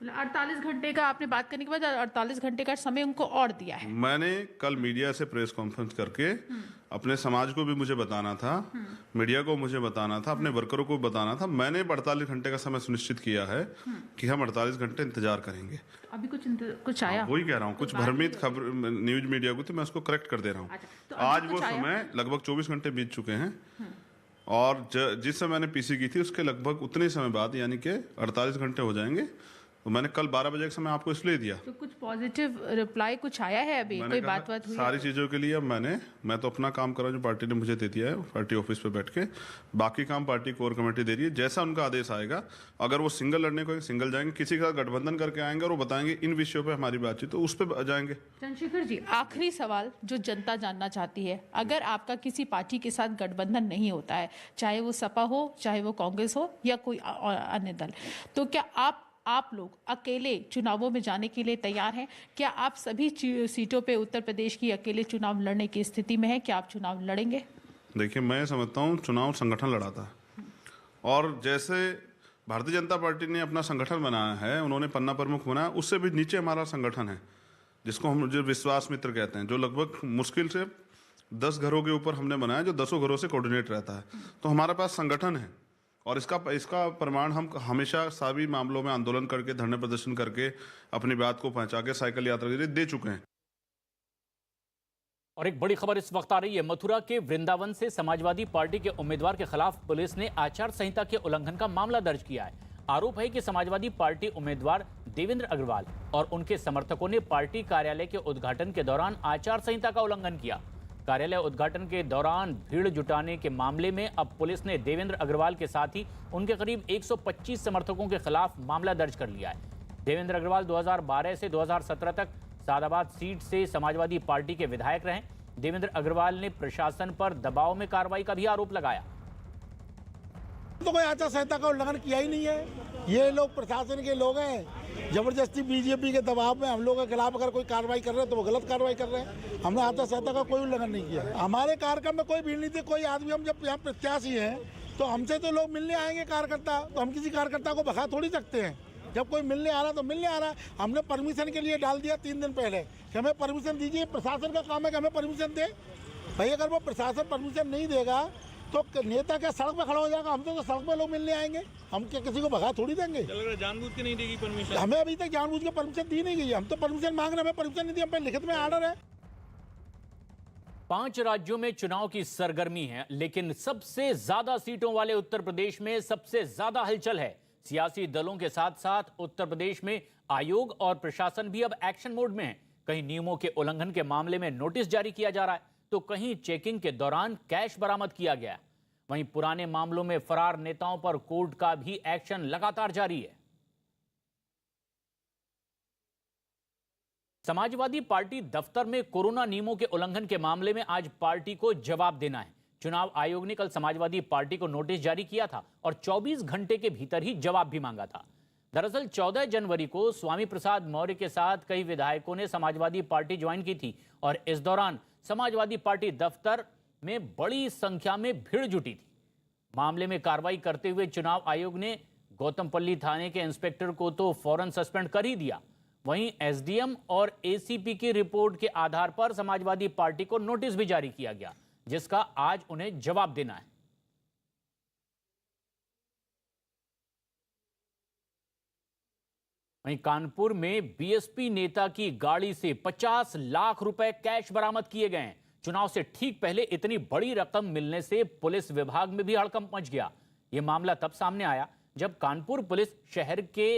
48 घंटे का आपने बात करने के बाद 48 घंटे का समय उनको और दिया है। मैंने कल मीडिया से प्रेस कॉन्फ्रेंस करके अपने समाज को भी मुझे बताना था, मीडिया को मुझे बताना था, अपने वर्करों को बताना था। मैंने 48 घंटे का समय सुनिश्चित किया है कि हम 48 घंटे इंतजार करेंगे। अभी कुछ आया? वही कह रहा हूँ, कुछ भ्रमित खबर न्यूज मीडिया को थी, मैं उसको करेक्ट कर दे रहा हूँ। तो आज वो समय लगभग 24 घंटे बीत चुके हैं और जिस समय मैंने पीसी की थी उसके लगभग उतने समय बाद, यानी कि 48 घंटे हो जाएंगे। तो मैंने कल 12 बजे का समय आपको इसलिए दिया। तो कुछ पॉजिटिव रिप्लाई कुछ आया है अभी? कोई बात हुई? सारी चीजों के लिए अब मैं तो अपना काम कर रहा हूँ जो पार्टी ने मुझे दे दिया है, पार्टी ऑफिस पे बैठ के। बाकी काम पार्टी कोर कमेटी दे रही है, जैसा उनका आदेश आएगा। अगर वो सिंगल लड़ने को सिंगल जाएंगे, किसी के साथ गठबंधन करके आएंगे और वो बताएंगे इन विषयों पे हमारी बातचीत, तो उस पर जाएंगे। चंद्रशेखर जी, आखिरी सवाल जो जनता जानना चाहती है, अगर आपका किसी पार्टी के साथ गठबंधन नहीं होता है, चाहे वो सपा हो, चाहे वो कांग्रेस हो या कोई अन्य दल, तो क्या आप लोग अकेले चुनावों में जाने के लिए तैयार हैं? क्या आप सभी सीटों पे उत्तर प्रदेश की अकेले चुनाव लड़ने की स्थिति में हैं? क्या आप चुनाव लड़ेंगे? देखिए, मैं समझता हूँ चुनाव संगठन लड़ाता है और जैसे भारतीय जनता पार्टी ने अपना संगठन बनाया है, उन्होंने पन्ना प्रमुख बनाया, उससे भी नीचे हमारा संगठन है जिसको हम जो विश्वास मित्र कहते हैं, जो लगभग मुश्किल से 10 घरों के ऊपर हमने बनाया, जो 10 घरों से कोऑर्डिनेट रहता है। तो हमारे पास संगठन है और इसका प्रमाण हम हमेशा सभी मामलों में आंदोलन करके, धरने प्रदर्शन करके, अपनी बात को पहुंचा के, साइकिल यात्रा के लिए दे चुके हैं। और एक बड़ी खबर इस वक्त आ रही है। मथुरा के वृंदावन से समाजवादी पार्टी के उम्मीदवार के खिलाफ पुलिस ने आचार संहिता के उल्लंघन का मामला दर्ज किया है। आरोप है कि समाजवादी पार्टी उम्मीदवार देवेंद्र अग्रवाल और उनके समर्थकों ने पार्टी कार्यालय के उद्घाटन के दौरान आचार संहिता का उल्लंघन किया। कार्यालय उद्घाटन के दौरान भीड़ जुटाने के मामले में अब पुलिस ने देवेंद्र अग्रवाल के साथ ही उनके करीब 125 समर्थकों के खिलाफ मामला दर्ज कर लिया है। देवेंद्र अग्रवाल 2012 से 2017 तक सादाबाद सीट से समाजवादी पार्टी के विधायक रहे। देवेंद्र अग्रवाल ने प्रशासन पर दबाव में कार्रवाई का भी आरोप लगाया। तो कोई आचार संहिता का उल्लंघन किया ही नहीं है। ये लोग प्रशासन के लोग हैं, जबरदस्ती बीजेपी के दबाव में हम लोग के खिलाफ अगर कोई कार्रवाई कर रहे हैं तो वो गलत कार्रवाई कर रहे हैं। हमने आचार संहिता का कोई उल्लंघन नहीं किया। हमारे कार्यक्रम में कोई भीड़ नहीं थी, कोई आदमी, हम जब यहाँ प्रत्याशी हैं तो हमसे तो लोग मिलने आएंगे कार्यकर्ता, तो हम किसी कार्यकर्ता को भगा थोड़ी सकते हैं। जब कोई मिलने आ रहा तो मिलने आ रहा है। हमने परमिशन के लिए डाल दिया 3 दिन पहले कि हमें परमिशन दीजिए। प्रशासन का काम है कि हमें परमिशन दे। भाई अगर वो प्रशासन परमिशन नहीं देगा तो नेता क्या सड़क पे खड़ा हो जाएगा? हम तो सड़क पे लोग मिलने आएंगे, हम क्या किसी को भगा थोड़ी देंगे? जानबूझ के नहीं देगी परमिशन? हमें अभी तक जानबूझ के परमिशन दी नहीं गई। हम तो परमिशन मांग रहे हैं, हमें परमिशन नहीं दी। हम पे लिखित में आर्डर है। 5 राज्यों में चुनाव की सरगर्मी है, लेकिन सबसे ज्यादा सीटों वाले उत्तर प्रदेश में सबसे ज्यादा हलचल है। सियासी दलों के साथ साथ उत्तर प्रदेश में आयोग और प्रशासन भी अब एक्शन मोड में है। कहीं नियमों के उल्लंघन के मामले में नोटिस जारी किया जा रहा है तो कहीं चेकिंग के दौरान कैश बरामद किया गया। वहीं पुराने मामलों में फरार नेताओं पर कोर्ट का भी एक्शन लगातार जारी है। समाजवादी पार्टी दफ्तर में कोरोना नियमों के उल्लंघन के मामले में आज पार्टी को जवाब देना है। चुनाव आयोग ने कल समाजवादी पार्टी को नोटिस जारी किया था और 24 घंटे के भीतर ही जवाब भी मांगा था। दरअसल 14 जनवरी को स्वामी प्रसाद मौर्य के साथ कई विधायकों ने समाजवादी पार्टी ज्वाइन की थी और इस दौरान समाजवादी पार्टी दफ्तर में बड़ी संख्या में भीड़ जुटी थी। मामले में कार्रवाई करते हुए चुनाव आयोग ने गौतमपल्ली थाने के इंस्पेक्टर को तो फौरन सस्पेंड कर ही दिया। वहीं एसडीएम और एसीपी की रिपोर्ट के आधार पर समाजवादी पार्टी को नोटिस भी जारी किया गया, जिसका आज उन्हें जवाब देना है। वहीं कानपुर में बीएसपी नेता की गाड़ी से 50 लाख रुपए कैश बरामद किए गए हैं। चुनाव से ठीक पहले इतनी बड़ी रकम मिलने से पुलिस विभाग में भी हड़कंप मच गया। यह मामला तब सामने आया जब कानपुर पुलिस शहर के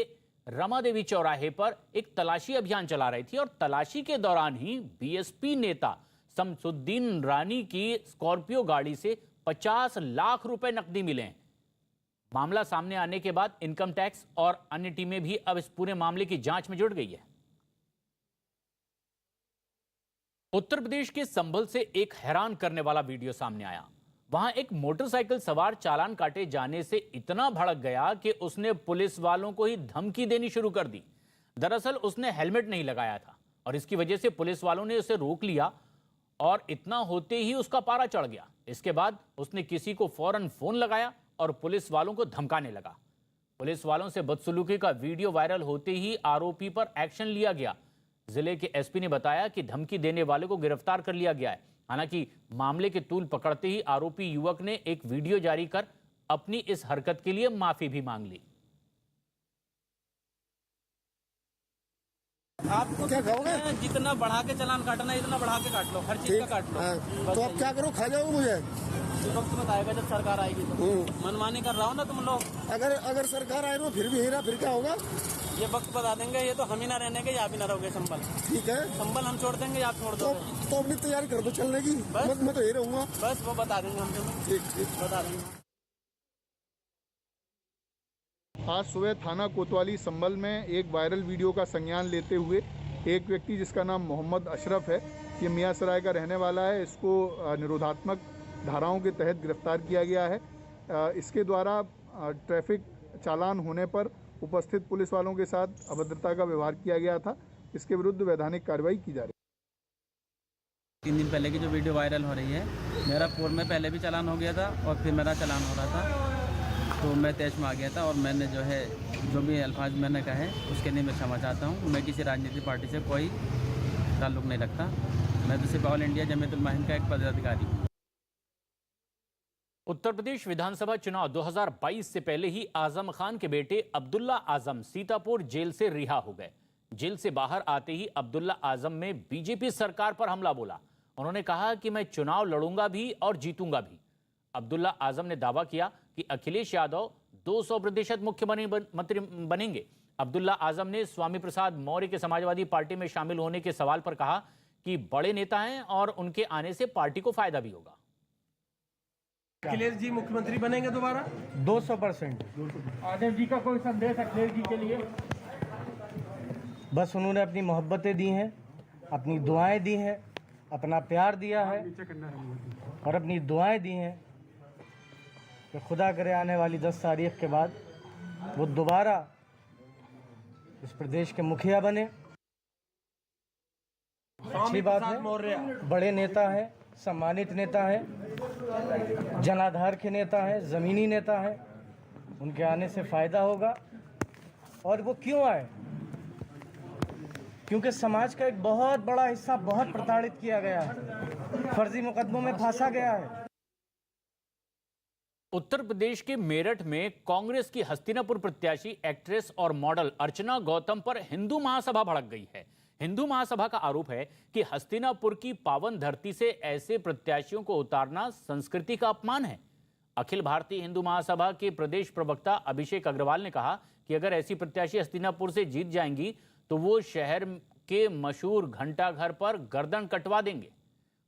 रमा देवी चौराहे पर एक तलाशी अभियान चला रही थी और तलाशी के दौरान ही बीएसपी नेता शमसुद्दीन रानी की स्कॉर्पियो गाड़ी से 50 लाख रुपए नकदी मिले हैं। मामला सामने आने के बाद इनकम टैक्स और अन्य टीमें भी अब इस पूरे मामले की जांच में जुट गई है। उत्तर प्रदेश के संभल से एक हैरान करने वाला वीडियो सामने आया। वहां एक मोटरसाइकिल सवार चालान काटे जाने से इतना भड़क गया कि उसने पुलिस वालों को ही धमकी देनी शुरू कर दी। दरअसल उसने हेलमेट नहीं लगाया था और इसकी वजह से पुलिस वालों ने उसे रोक लिया और इतना होते ही उसका पारा चढ़ गया। इसके बाद उसने किसी को फौरन फोन लगाया और पुलिस वालों को धमकाने लगा। पुलिस वालों से बदसलूकी का वीडियो वायरल होते ही आरोपी पर एक्शन लिया गया। जिले के एसपी ने बताया कि धमकी देने वाले को गिरफ्तार कर लिया गया है। हालांकि मामले के तूल पकड़ते ही आरोपी युवक ने एक वीडियो जारी कर अपनी इस हरकत के लिए माफी भी मांग ली। आपको क्या कहोगे? जितना बढ़ा के चालान काटना है इतना बढ़ा के काट लो, हर चीज का काट लो। तो अब क्या करो, खा जाओगे मुझे? वक्त बताएगा जब सरकार आएगी तो। मनमानी कर रहा हो ना तुम लोग। अगर सरकार आए तो फिर भी हेरा, फिर क्या होगा? ये वक्त बता देंगे। ये तो हम ही ना रहने के, आप ही ना रहोगे संभल। ठीक है, संभल हम छोड़ देंगे, आप छोड़ दो। तो अपनी तैयारी कर दो चलने की। बस मैं तो यही रहूंगा। बस वो बता देंगे हम। ठीक बता देंगे। आज सुबह थाना कोतवाली संभल में एक वायरल वीडियो का संज्ञान लेते हुए एक व्यक्ति जिसका नाम मोहम्मद अशरफ है, ये मियाँ सराय का रहने वाला है, इसको निरोधात्मक धाराओं के तहत गिरफ्तार किया गया है। इसके द्वारा ट्रैफिक चालान होने पर उपस्थित पुलिस वालों के साथ अभद्रता का व्यवहार किया गया था। इसके विरुद्ध वैधानिक कार्रवाई की जा रही है। 3 दिन पहले की जो वीडियो वायरल हो रही है, मेरा पूर्व में पहले भी चालान हो गया था और फिर मेरा चालान हो रहा था तो मैं तैश में आ गया था और मैंने जो भी अल्फाज मैंने कहे उसके लिए मैं क्षमा चाहता हूँ। मैं किसी राजनीतिक पार्टी से कोई ताल्लुक़ नहीं रखता। मैं तो सिर्फ ऑल इंडिया जमीयत उल उलमा का एक पदाधिकारी हूँ। उत्तर प्रदेश विधानसभा चुनाव 2022 से पहले ही आजम खान के बेटे अब्दुल्ला आजम सीतापुर जेल से रिहा हो गए। जेल से बाहर आते ही अब्दुल्ला आजम में बीजेपी सरकार पर हमला बोला। उन्होंने कहा कि मैं चुनाव लड़ूंगा भी और जीतूंगा भी। अब्दुल्ला आजम ने दावा किया कि अखिलेश यादव 200% मुख्यमंत्री बनेंगे। अब्दुल्ला आजम ने स्वामी प्रसाद मौर्य के समाजवादी पार्टी में शामिल होने के सवाल पर कहा कि बड़े नेता हैं और उनके आने से पार्टी को फायदा भी होगा। अखिलेश जी मुख्यमंत्री बनेंगे दोबारा 200%। आदेव जी का कोई संदेश अखिलेश जी के लिए? बस उन्होंने अपनी मोहब्बतें दी हैं, अपनी दुआएं दी हैं, अपना प्यार दिया है और अपनी दुआएं दी हैं कि खुदा करे आने वाली 10 तारीख के बाद वो दोबारा इस प्रदेश के मुखिया बने। अच्छी बात है, बड़े नेता है, सम्मानित नेता है, जनाधार के नेता है, जमीनी नेता है, उनके आने से फायदा होगा। और वो क्यों आए? क्योंकि समाज का एक बहुत बड़ा हिस्सा बहुत प्रताड़ित किया गया है, फर्जी मुकदमों में फंसा गया है। उत्तर प्रदेश के मेरठ में कांग्रेस की हस्तिनापुर प्रत्याशी एक्ट्रेस और मॉडल अर्चना गौतम पर हिंदू महासभा भड़क गई है। हिंदू महासभा का आरोप है कि हस्तिनापुर की पावन धरती से ऐसे प्रत्याशियों को उतारना संस्कृति का अपमान है। अखिल भारतीय हिंदू महासभा के प्रदेश प्रवक्ता अभिषेक अग्रवाल ने कहा कि अगर ऐसी प्रत्याशी हस्तिनापुर से जीत जाएंगी तो वो शहर के मशहूर घंटाघर पर गर्दन कटवा देंगे।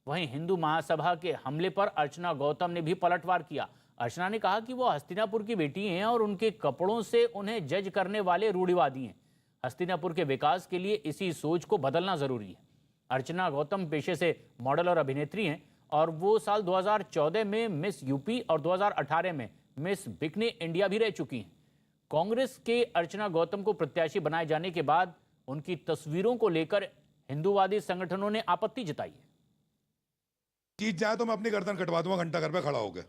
वहीं हिंदू महासभा के हमले पर अर्चना गौतम ने भी पलटवार किया। अर्चना ने कहा कि वो हस्तिनापुर की बेटी हैं और उनके कपड़ों से उन्हें जज करने वाले रूढ़िवादी हैं। हस्तिनापुर के विकास के लिए इसी सोच को बदलना जरूरी है। अर्चना गौतम पेशे से मॉडल और अभिनेत्री हैं और वो साल 2014 में मिस यूपी और 2018 में मिस बिकनी इंडिया भी रह चुकी हैं। कांग्रेस के अर्चना गौतम को प्रत्याशी बनाए जाने के बाद उनकी तस्वीरों को लेकर हिंदूवादी संगठनों ने आपत्ति जताई है। जीत जाए तो मैं अपनी गर्दन कटवा दूंगा घंटाघर पे खड़ा होकर।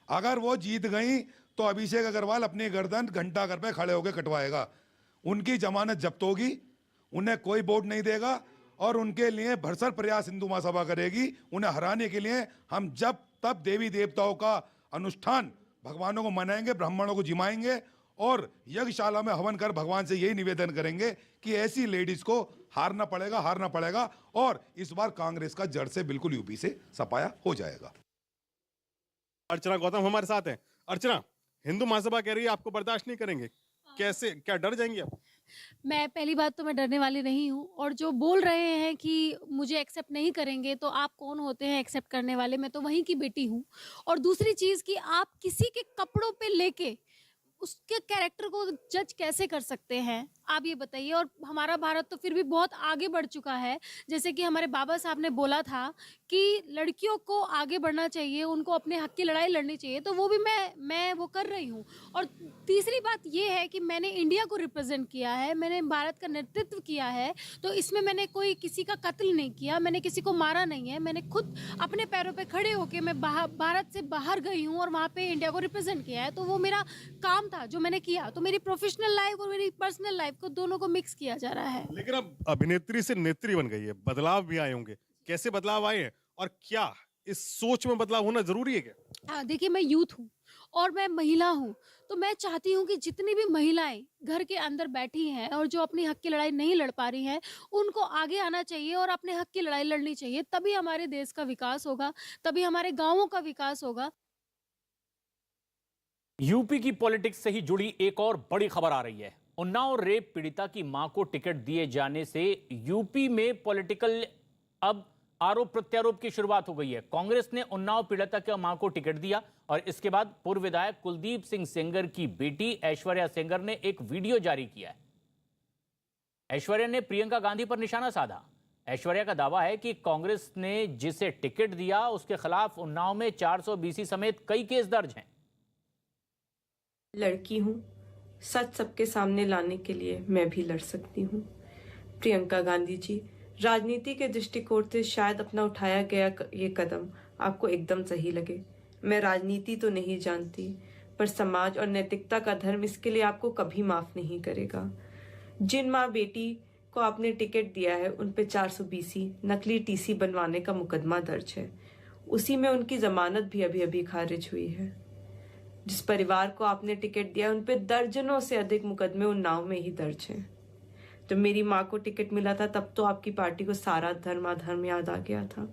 अगर वो जीत गई तो अभिषेक अग्रवाल अपनी गर्दन घंटाघर पे खड़े होकर कटवाएगा। उनकी जमानत जब्त होगी, उन्हें कोई वोट नहीं देगा और उनके लिए भरसक प्रयास हिंदू महासभा करेगी। उन्हें हराने के लिए हम जब तब देवी देवताओं का अनुष्ठान, भगवानों को मनाएंगे, ब्राह्मणों को जिमाएंगे और यज्ञशाला में हवन कर भगवान से यही निवेदन करेंगे कि ऐसी लेडीज को हारना पड़ेगा और इस बार कांग्रेस का जड़ से बिल्कुल यूपी से सफाया हो जाएगा। अर्चना गौतम हमारे साथ हैं। अर्चना, हिंदू महासभा कह रही है आपको बर्दाश्त नहीं करेंगे, कैसे, क्या डर जाएंगे आप? मैं पहली बात तो मैं डरने वाली नहीं हूँ, और जो बोल रहे हैं कि मुझे एक्सेप्ट नहीं करेंगे तो आप कौन होते हैं एक्सेप्ट करने वाले? मैं तो वहीं की बेटी हूँ। और दूसरी चीज़ कि आप किसी के कपड़ों पे लेके उसके कैरेक्टर को जज कैसे कर सकते हैं, आप ये बताइए। और हमारा भारत तो फिर भी बहुत आगे बढ़ चुका है। जैसे कि हमारे बाबा साहब ने बोला था कि लड़कियों को आगे बढ़ना चाहिए, उनको अपने हक की लड़ाई लड़नी चाहिए, तो वो भी मैं वो कर रही हूँ। और तीसरी बात ये है कि मैंने इंडिया को रिप्रेजेंट किया है, मैंने भारत का नेतृत्व किया है, तो इसमें मैंने कोई किसी का कत्ल नहीं किया, मैंने किसी को मारा नहीं है। मैंने खुद अपने पैरों पे खड़े होकर मैं भारत से बाहर गई हूँ और वहाँ पे इंडिया को रिप्रेजेंट किया है। तो वो मेरा काम था जो मैंने किया। तो मेरी प्रोफेशनल लाइफ और मेरी पर्सनल लाइफ को दोनों को मिक्स किया जा रहा है। लेकिन अब अभिनेत्री से नेत्री बन गई है, बदलाव भी आए होंगे, कैसे बदलाव आए हैं और क्या इस सोच में बदलाव होना जरूरी है क्या? देखिए, मैं यूथ हूँ और मैं महिला हूँ, तो मैं चाहती हूँ कि जितनी भी महिलाएं घर के अंदर बैठी हैं और जो अपनी हक की लड़ाई नहीं लड़ पा रही हैं, उनको आगे आना चाहिए और अपने हक की लड़ाई लड़नी चाहिए। तभी हमारे देश का विकास होगा, तभी हमारे गाँवों का विकास होगा। यूपी की पॉलिटिक्स से ही जुड़ी एक और बड़ी खबर आ रही है। उन्नाव रेप पीड़िता की मां को टिकट दिए जाने से यूपी में पॉलिटिकल अब आरोप प्रत्यारोप की शुरुआत हो गई है। कांग्रेस ने उन्नाव पीड़िता की मां को टिकट दिया और इसके बाद पूर्व विधायक कुलदीप सिंह सेंगर की बेटी ऐश्वर्या सेंगर ने एक वीडियो जारी किया है। ऐश्वर्या ने प्रियंका गांधी पर निशाना साधा। ऐश्वर्या का दावा है कि कांग्रेस ने जिसे टिकट दिया उसके खिलाफ उन्नाव में 400 BC समेत कई केस दर्ज हैं। लड़की हूँ, सच सबके सामने लाने के लिए मैं भी लड़ सकती हूँ। प्रियंका गांधी जी, राजनीति के दृष्टिकोण से शायद अपना उठाया गया ये कदम आपको एकदम सही लगे। मैं राजनीति तो नहीं जानती, पर समाज और नैतिकता का धर्म इसके लिए आपको कभी माफ नहीं करेगा। जिन माँ बेटी को आपने टिकट दिया है उन पे 400 BC नकली TC बनवाने का मुकदमा दर्ज है। उसी में उनकी जमानत भी अभी अभी खारिज हुई है। जिस परिवार को आपने टिकट दिया उन पे दर्जनों से अधिक मुकदमे उन्नाव में ही दर्ज हैं। तो मेरी माँ को टिकट मिला था तब तो आपकी पार्टी को सारा धर्म अधर्म याद आ गया था।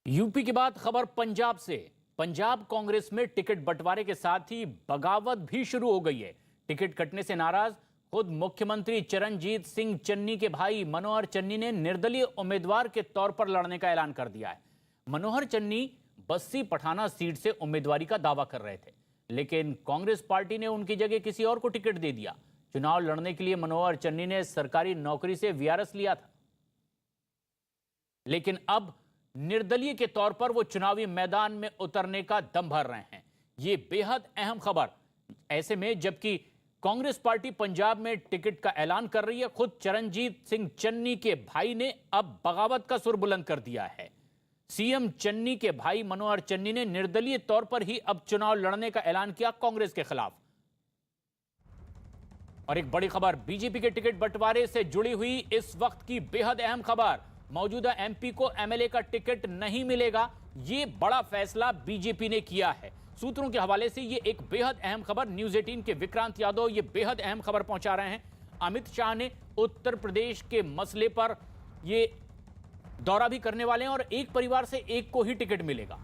यूपी के बाद खबर पंजाब से। पंजाब कांग्रेस में टिकट बंटवारे के साथ ही बगावत भी शुरू हो गई है। टिकट कटने से नाराज खुद मुख्यमंत्री चरणजीत सिंह चन्नी के भाई मनोहर चन्नी ने निर्दलीय उम्मीदवार के तौर पर लड़ने का ऐलान कर दिया है। मनोहर चन्नी बस्सी पठाना सीट से उम्मीदवारी का दावा कर रहे थे, लेकिन कांग्रेस पार्टी ने उनकी जगह किसी और को टिकट दे दिया। चुनाव लड़ने के लिए मनोहर चन्नी ने सरकारी नौकरी से VRS लिया था, लेकिन अब निर्दलीय के तौर पर वो चुनावी मैदान में उतरने का दम भर रहे हैं। ये बेहद अहम खबर ऐसे में जबकि कांग्रेस पार्टी पंजाब में टिकट का ऐलान कर रही है, खुद चरणजीत सिंह चन्नी के भाई ने अब बगावत का सुर बुलंद कर दिया है। सीएम चन्नी के भाई मनोहर चन्नी ने निर्दलीय तौर पर ही अब चुनाव लड़ने का ऐलान किया कांग्रेस के खिलाफ। और एक बड़ी खबर, बीजेपी के टिकट बंटवारे से जुड़ी हुई इस वक्त की बेहद अहम खबर, मौजूदा एमपी को एमएलए का टिकट नहीं मिलेगा। यह बड़ा फैसला बीजेपी ने किया है। सूत्रों के हवाले से यह एक बेहद अहम खबर, न्यूज 18 के विक्रांत यादव ये बेहद अहम खबर पहुंचा रहे हैं। अमित शाह ने उत्तर प्रदेश के मसले पर ये दौरा भी करने वाले हैं और एक परिवार से एक को ही टिकट मिलेगा।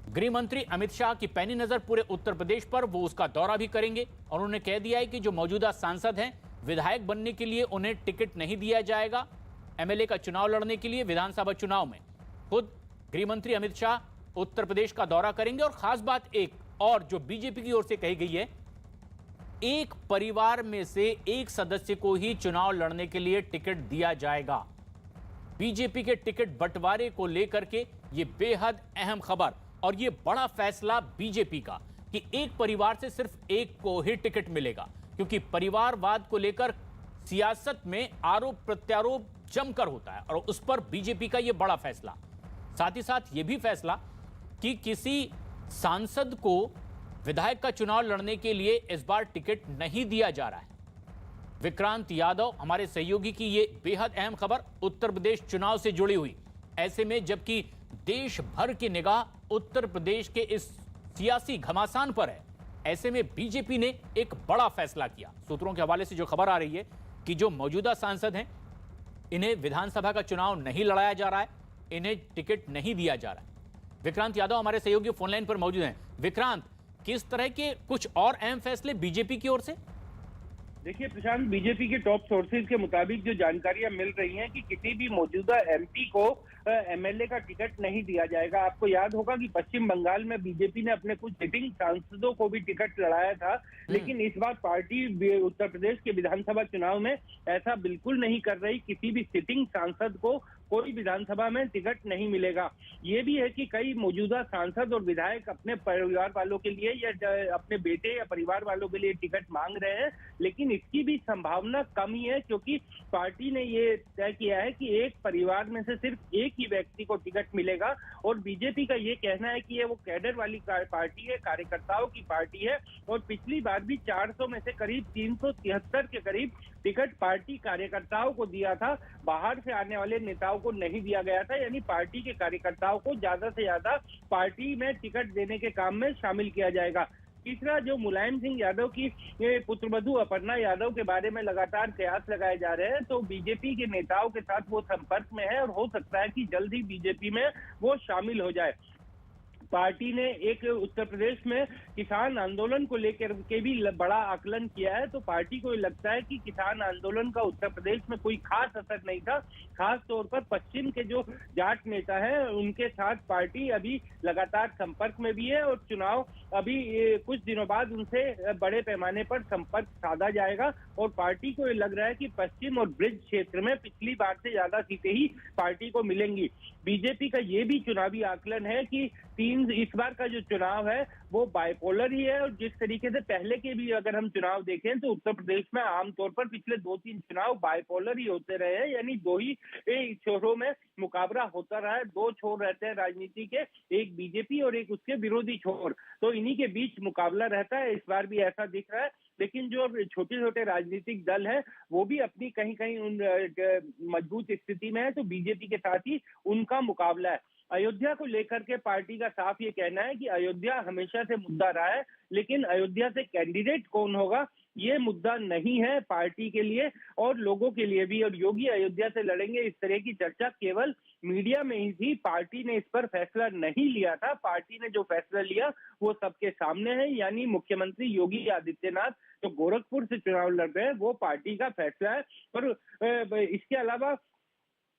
गृह मंत्री अमित शाह की पैनी नजर पूरे उत्तर प्रदेश पर, वो उसका दौरा भी करेंगे और उन्होंने कह दिया है कि जो मौजूदा सांसद हैं, विधायक बनने के लिए उन्हें टिकट नहीं दिया जाएगा। एमएलए का चुनाव लड़ने के लिए विधानसभा चुनाव में खुद गृह मंत्री अमित शाह उत्तर प्रदेश का दौरा करेंगे। और खास बात एक और जो बीजेपी की ओर से कही गई है, एक परिवार में से एक सदस्य को ही चुनाव लड़ने के लिए टिकट दिया जाएगा। बीजेपी के टिकट बंटवारे को लेकर के यह बेहद अहम खबर और यह बड़ा फैसला बीजेपी का कि एक परिवार से सिर्फ एक को ही टिकट मिलेगा, क्योंकि परिवारवाद को लेकर सियासत में आरोप प्रत्यारोप जमकर होता है और उस पर बीजेपी का यह बड़ा फैसला। साथ ही साथ यह भी फैसला कि किसी सांसद को विधायक का चुनाव लड़ने के लिए इस बार टिकट नहीं दिया जा रहा है। विक्रांत यादव हमारे सहयोगी की ये बेहद अहम खबर उत्तर प्रदेश चुनाव से जुड़ी हुई, ऐसे में जबकि देश भर की निगाह उत्तर प्रदेश के इस सियासी घमासान पर है, ऐसे में बीजेपी ने एक बड़ा फैसला किया। सूत्रों के हवाले से जो खबर आ रही है कि जो मौजूदा सांसद हैं, इन्हें विधानसभा का चुनाव नहीं लड़ाया जा रहा है, इन्हें टिकट नहीं दिया जा रहा है। विक्रांत यादव हमारे सहयोगी फोनलाइन पर मौजूद हैं। विक्रांत, किस तरह के कुछ और अहम फैसले बीजेपी की ओर से? देखिए प्रशांत, बीजेपी के टॉप सोर्सेज के मुताबिक जो जानकारियां मिल रही हैं कि किसी भी मौजूदा एमपी को एमएलए का टिकट नहीं दिया जाएगा। आपको याद होगा कि पश्चिम बंगाल में बीजेपी ने अपने कुछ सिटिंग सांसदों को भी टिकट लड़ाया था, लेकिन इस बार पार्टी उत्तर प्रदेश के विधानसभा चुनाव में ऐसा बिल्कुल नहीं कर रही। किसी भी सिटिंग सांसद को कोई विधानसभा में टिकट नहीं मिलेगा। ये भी है कि कई मौजूदा सांसद और विधायक अपने परिवार वालों के लिए या अपने बेटे या परिवार वालों के लिए टिकट मांग रहे हैं, लेकिन इसकी भी संभावना कम ही है, क्योंकि पार्टी ने ये तय किया है कि एक परिवार में से सिर्फ एक ही व्यक्ति को टिकट मिलेगा। और बीजेपी का ये कहना है कि ये वो कैडर वाली पार्टी है, कार्यकर्ताओं की पार्टी है, और पिछली बार भी 400 में से करीब 373 के करीब टिकट पार्टी कार्यकर्ताओं को दिया था, बाहर से आने वाले नेताओं को नहीं दिया गया था। यानी पार्टी के कार्यकर्ताओं को ज्यादा से ज्यादा पार्टी में टिकट देने के काम में शामिल किया जाएगा। तीसरा, जो मुलायम सिंह यादव की पुत्रवधू अपर्णा यादव के बारे में लगातार कयास लगाए जा रहे हैं, तो बीजेपी के नेताओं के साथ वो संपर्क में है और हो सकता है कि जल्द ही बीजेपी में वो शामिल हो जाए। पार्टी ने एक उत्तर प्रदेश में किसान आंदोलन को लेकर के भी बड़ा आकलन किया है, तो पार्टी को लगता है कि किसान आंदोलन का उत्तर प्रदेश में कोई खास असर नहीं था। खास तौर पर पश्चिम के जो जाट नेता हैं, उनके साथ पार्टी अभी लगातार संपर्क में भी है और चुनाव अभी कुछ दिनों बाद उनसे बड़े पैमाने पर संपर्क साधा जाएगा। और पार्टी को ये लग रहा है कि पश्चिम और ब्रिज क्षेत्र में पिछली बार से ज्यादा सीटें ही पार्टी को मिलेंगी। बीजेपी का ये भी चुनावी आकलन है कि इस बार का जो चुनाव है वो बाइपोलर ही है, और जिस तरीके से पहले के भी अगर हम चुनाव देखें तो उत्तर प्रदेश में आमतौर पर पिछले 2-3 चुनाव बाइपोलर ही होते रहे हैं, यानी दो ही छोरों में मुकाबला होता रहा है। दो छोर रहते हैं राजनीति के, एक बीजेपी और एक उसके विरोधी छोर, तो इन्हीं के बीच मुकाबला रहता है। इस बार भी ऐसा दिख रहा है, लेकिन जो छोटे छोटे राजनीतिक दल है वो भी अपनी कहीं कहीं उन मजबूत स्थिति में है, तो बीजेपी के साथ ही उनका मुकाबला है। अयोध्या को लेकर के पार्टी का साफ ये कहना है कि अयोध्या हमेशा से मुद्दा रहा है, लेकिन अयोध्या से कैंडिडेट कौन होगा ये मुद्दा नहीं है पार्टी के लिए और लोगों के लिए भी। और योगी अयोध्या से लड़ेंगे, इस तरह की चर्चा केवल मीडिया में ही थी, पार्टी ने इस पर फैसला नहीं लिया था। पार्टी ने जो फैसला लिया वो सबके सामने है, यानी मुख्यमंत्री योगी आदित्यनाथ जो गोरखपुर से चुनाव लड़ रहे हैं वो पार्टी का फैसला है। पर इसके अलावा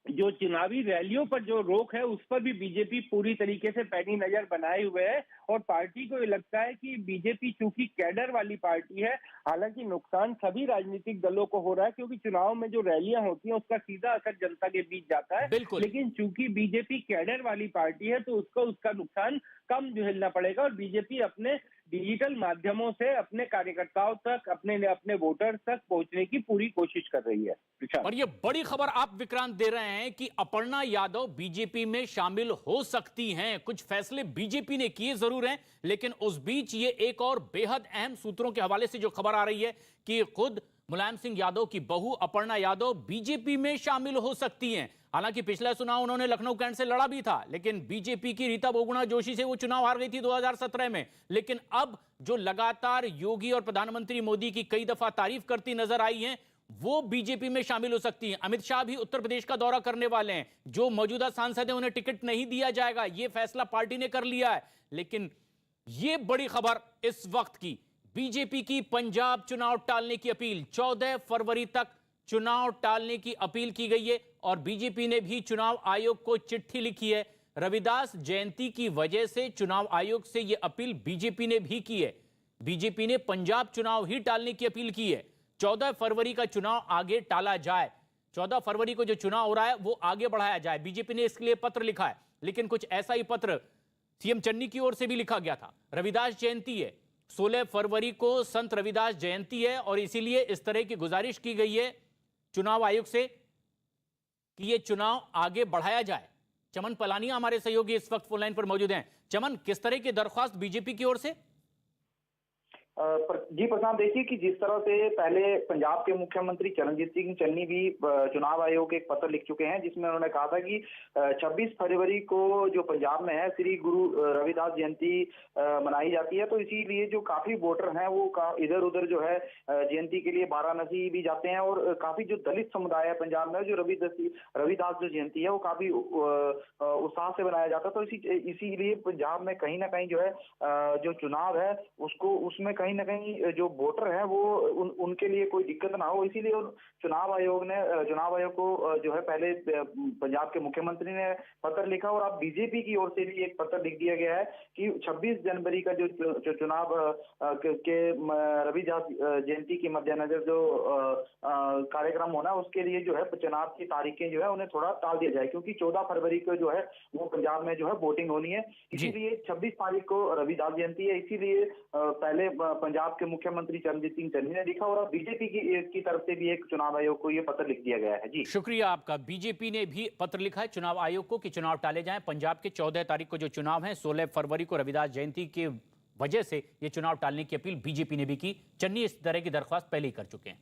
जो चुनावी रैलियों पर जो रोक है उस पर भी बीजेपी पूरी तरीके से पैनी नजर बनाए हुए है और पार्टी को ये लगता है कि बीजेपी चूंकि कैडर वाली पार्टी है, हालांकि नुकसान सभी राजनीतिक दलों को हो रहा है क्योंकि चुनाव में जो रैलियां होती हैं उसका सीधा असर जनता के बीच जाता है, लेकिन चूंकि बीजेपी कैडर वाली पार्टी है तो उसका नुकसान कम झेलना पड़ेगा और बीजेपी अपने डिजिटल माध्यमों से अपने कार्यकर्ताओं तक, अपने वोटर्स तक पहुंचने की पूरी कोशिश कर रही है। और ये बड़ी खबर आप विक्रांत दे रहे हैं कि अपर्णा यादव बीजेपी में शामिल हो सकती हैं। कुछ फैसले बीजेपी ने किए जरूर हैं, लेकिन उस बीच ये एक और बेहद अहम सूत्रों के हवाले से जो खबर आ रही है कि खुद मुलायम सिंह यादव की बहू अपर्णा यादव बीजेपी में शामिल हो सकती हैं। हालांकि पिछला चुनाव उन्होंने लखनऊ कैंट से लड़ा भी था, लेकिन बीजेपी की रीता बहुगुणा जोशी से वो चुनाव हार गई थी 2017 में। लेकिन अब जो लगातार योगी और प्रधानमंत्री मोदी की कई दफा तारीफ करती नजर आई हैं, वो बीजेपी में शामिल हो सकती हैं। अमित शाह भी उत्तर प्रदेश का दौरा करने वाले हैं। जो मौजूदा सांसद हैं उन्हें टिकट नहीं दिया जाएगा, ये फैसला पार्टी ने कर लिया है। लेकिन ये बड़ी खबर इस वक्त की, बीजेपी की पंजाब चुनाव टालने की अपील, 14 फरवरी तक चुनाव टालने की अपील की गई है और बीजेपी ने भी चुनाव आयोग को चिट्ठी लिखी है। रविदास जयंती की वजह से चुनाव आयोग से यह अपील बीजेपी ने भी की है। बीजेपी ने पंजाब चुनाव ही टालने की अपील की है। 14 फरवरी का चुनाव आगे टाला जाए, 14 फरवरी को जो चुनाव हो रहा है वो आगे बढ़ाया जाए। बीजेपी ने इसके लिए पत्र लिखा है, लेकिन कुछ ऐसा ही पत्र सीएम चन्नी की ओर से भी लिखा गया था। रविदास जयंती है, 16 फरवरी को संत रविदास जयंती है और इसीलिए इस तरह की गुजारिश की गई है चुनाव आयोग से कि यह चुनाव आगे बढ़ाया जाए। चमन पलानी हमारे सहयोगी इस वक्त फोन लाइन पर मौजूद हैं। चमन, किस तरह की दरख्वास्त बीजेपी की ओर से? जी प्रशांत, देखिए कि जिस तरह से पहले पंजाब के मुख्यमंत्री चरणजीत सिंह चन्नी भी चुनाव आयोग को एक पत्र लिख चुके हैं, जिसमें उन्होंने कहा था कि 26 फरवरी को जो पंजाब में है श्री गुरु रविदास जयंती मनाई जाती है, तो इसीलिए जो काफी वोटर हैं वो इधर उधर जो है जयंती के लिए वाराणसी भी जाते हैं और काफी जो दलित समुदाय है पंजाब में, जो रविदास जो जयंती है वो काफी उत्साह से मनाया जाता है। तो इसीलिए पंजाब में कहीं ना कहीं जो है जो चुनाव है उसमें कहीं ना कहीं जो वोटर हैं वो उनके लिए कोई दिक्कत ना हो, इसीलिए चुनाव आयोग को जो है पहले पंजाब के मुख्यमंत्री ने पत्र लिखा और अब बीजेपी की ओर से भी एक पत्र लिख दिया गया है कि 26 जनवरी का जो चुनाव के रविदास जयंती के मद्देनजर जो कार्यक्रम होना उसके लिए जो है चुनाव की तारीखें जो है उन्हें थोड़ा टाल दिया जाए, क्योंकि 14 फरवरी को जो है वो पंजाब में जो है वोटिंग होनी है। इसीलिए 26 तारीख को रविदास जयंती है, इसीलिए पहले पंजाब के मुख्यमंत्री चरणजीत सिंह चन्नी ने लिखा और अब बीजेपी की तरफ से भी एक चुनाव आयोग को ये पत्र लिख दिया गया है। जी शुक्रिया आपका। बीजेपी ने भी पत्र लिखा है चुनाव आयोग को कि चुनाव टाले जाएं। पंजाब के 14 तारीख को जो चुनाव है, 16 फरवरी को रविदास जयंती की वजह से ये चुनाव टालने की अपील बीजेपी ने भी की। चन्नी इस तरह की दरख्वास्त पहले ही कर चुके हैं।